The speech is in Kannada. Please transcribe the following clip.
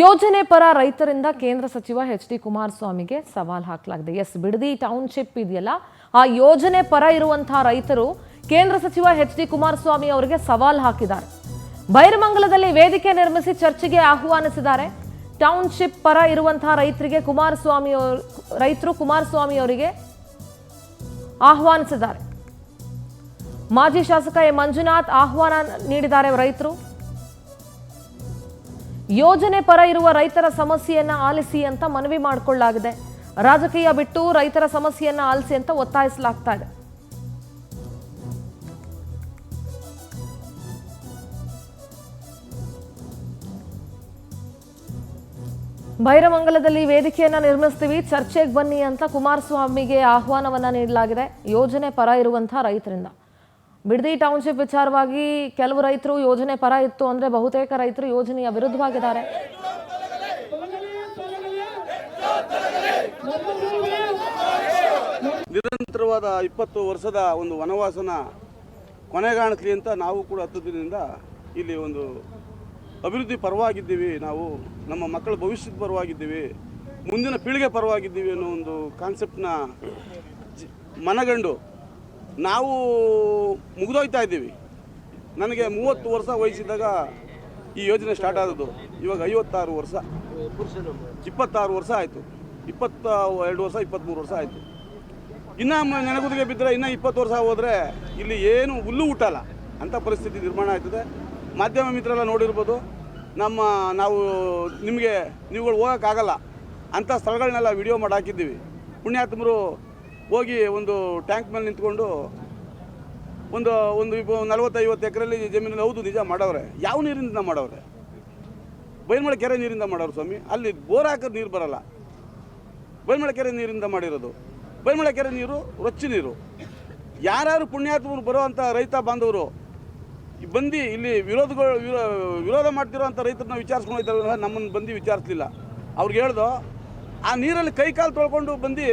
ಯೋಜನೆ ಪರ ರೈತರಿಂದ ಕೇಂದ್ರ ಸಚಿವ ಎಚ್.ಡಿ. ಕುಮಾರಸ್ವಾಮಿಗೆ ಸವಾಲ್ ಹಾಕಲಾಗಿದೆ. ಎಸ್, ಬಿಡದಿ ಟೌನ್ಶಿಪ್ ಇದೆಯಲ್ಲ, ಆ ಯೋಜನೆ ಪರ ಇರುವಂತಹ ರೈತರು ಕೇಂದ್ರ ಸಚಿವ ಎಚ್.ಡಿ. ಕುಮಾರಸ್ವಾಮಿ ಅವರಿಗೆ ಸವಾಲ್ ಹಾಕಿದ್ದಾರೆ. ಬೈರಮಂಗಲದಲ್ಲಿ ವೇದಿಕೆ ನಿರ್ಮಿಸಿ ಚರ್ಚೆಗೆ ಆಹ್ವಾನಿಸಿದ್ದಾರೆ. ಟೌನ್ಶಿಪ್ ಪರ ಇರುವಂತಹ ರೈತರು ಕುಮಾರಸ್ವಾಮಿ ಅವರಿಗೆ ಆಹ್ವಾನಿಸಿದ್ದಾರೆ. ಮಾಜಿ ಶಾಸಕ ಎ ಮಂಜುನಾಥ್ ಆಹ್ವಾನ ನೀಡಿದ್ದಾರೆ. ರೈತರು ಯೋಜನೆ ಪರ ಇರುವ ರೈತರ ಸಮಸ್ಯೆಯನ್ನ ಆಲಿಸಿ ಅಂತ ಮನವಿ ಮಾಡಿಕೊಳ್ಳಲಾಗಿದೆ. ರಾಜಕೀಯ ಬಿಟ್ಟು ರೈತರ ಸಮಸ್ಯೆಯನ್ನ ಆಲಿಸಿ ಅಂತ ಒತ್ತಾಯಿಸಲಾಗ್ತಾ ಇದೆ. ಬೈರಮಂಗಲದಲ್ಲಿ ವೇದಿಕೆಯನ್ನ ನಿರ್ಮಿಸ್ತೀವಿ, ಚರ್ಚೆಗೆ ಬನ್ನಿ ಅಂತ ಕುಮಾರಸ್ವಾಮಿಗೆ ಆಹ್ವಾನವನ್ನ ನೀಡಲಾಗಿದೆ. ಯೋಜನೆ ಪರ ಇರುವಂತಹ ರೈತರಿಂದ ಬಿಡದಿ ಟೌನ್ಶಿಪ್ ವಿಚಾರವಾಗಿ ಕೆಲವು ರೈತರು ಯೋಜನೆ ಪರ ಇತ್ತು ಅಂದ್ರೆ ಬಹುತೇಕ ರೈತರು ಯೋಜನೆಯ ವಿರುದ್ಧವಾಗಿದ್ದಾರೆ. ನಿರಂತರವಾದ 20 ವರ್ಷದ ಒಂದು ವನವಾಸನ ಕೊನೆಗಾಣಿಸ್ಲಿ ಅಂತ ನಾವು ಕೂಡ 10 ದಿನದಿಂದ ಇಲ್ಲಿ ಒಂದು ಅಭಿವೃದ್ಧಿ ಪರವಾಗಿದ್ದೀವಿ, ನಾವು ನಮ್ಮ ಮಕ್ಕಳ ಭವಿಷ್ಯದ ಪರವಾಗಿದ್ದೀವಿ, ಮುಂದಿನ ಪೀಳಿಗೆ ಪರವಾಗಿದ್ದೀವಿ ಅನ್ನೋ ಒಂದು ಕಾನ್ಸೆಪ್ಟ್ನ ಮನಗಂಡು ನಾವು ಮುಗಿದೋಯ್ತಾ ಇದ್ದೀವಿ. ನನಗೆ 30 ವರ್ಷ ವಯಸ್ಸಿದ್ದಾಗ ಈ ಯೋಜನೆ ಸ್ಟಾರ್ಟ್ ಆದದ್ದು. ಇವಾಗ 56 ವರ್ಷ, 26 ವರ್ಷ ಆಯಿತು, 22 ವರ್ಷ, 23 ವರ್ಷ ಆಯಿತು. ಇನ್ನೂ ನೆನಗುದಿಗೆ ಬಿದ್ದರೆ ಇನ್ನೂ 20 ವರ್ಷ ಹೋದರೆ ಇಲ್ಲಿ ಏನು ಹುಲ್ಲು ಹುಟ್ಟಲ್ಲ ಅಂಥ ಪರಿಸ್ಥಿತಿ ನಿರ್ಮಾಣ ಆಯ್ತದೆ. ಮಾಧ್ಯಮ ಮಿತ್ರರೆಲ್ಲ ನೋಡಿರ್ಬೋದು, ನೀವುಗಳು ಹೋಗೋಕ್ಕಾಗಲ್ಲ ಅಂಥ ಸ್ಥಳಗಳನ್ನೆಲ್ಲ ವಿಡಿಯೋ ಮಾಡಿ ಹಾಕಿದ್ದೀವಿ. ಪುಣ್ಯಾತ್ಮರು ಹೋಗಿ ಒಂದು ಟ್ಯಾಂಕ್ ಮೇಲೆ ನಿಂತ್ಕೊಂಡು ಒಂದು 40-50 ಎಕರೆಯಲ್ಲಿ ಜಮೀನಲ್ಲಿ ಹೌದು ನಿಜ ಮಾಡವ್ರೆ. ಯಾವ ನೀರಿಂದ ಮಾಡವ್ರೆ? ಬೈಲ್ಮಳೆ ಕೆರೆ ನೀರಿಂದ ಮಾಡೋರು ಸ್ವಾಮಿ. ಅಲ್ಲಿ ಬೋರ್ ಹಾಕೋದು ನೀರು ಬರಲ್ಲ, ಬೈಲ್ಮಳೆ ಕೆರೆ ನೀರಿಂದ ಮಾಡಿರೋದು. ಬೈಲ್ಮಳೆ ಕೆರೆ ನೀರು ರೊಚ್ಚಿ ನೀರು. ಯಾರ್ಯಾರು ಪುಣ್ಯಾತ್ಮರು ಬರೋವಂಥ ರೈತ ಬಾಂಧವರು ಬಂದು ಇಲ್ಲಿ ವಿರೋಧ ಮಾಡ್ತಿರೋ ಅಂಥ ರೈತರನ್ನ ವಿಚಾರಿಸ್ಕೊಂಡು ಹೋಗ್ತಾರೆ. ನಮ್ಮನ್ನು ಬಂದು ವಿಚಾರಿಸಲಿಲ್ಲ. ಅವ್ರಿಗೆ ಹೇಳ್ದೋ ಆ ನೀರಲ್ಲಿ ಕೈ ಕಾಲು ತೊಳ್ಕೊಂಡು ಬಂದು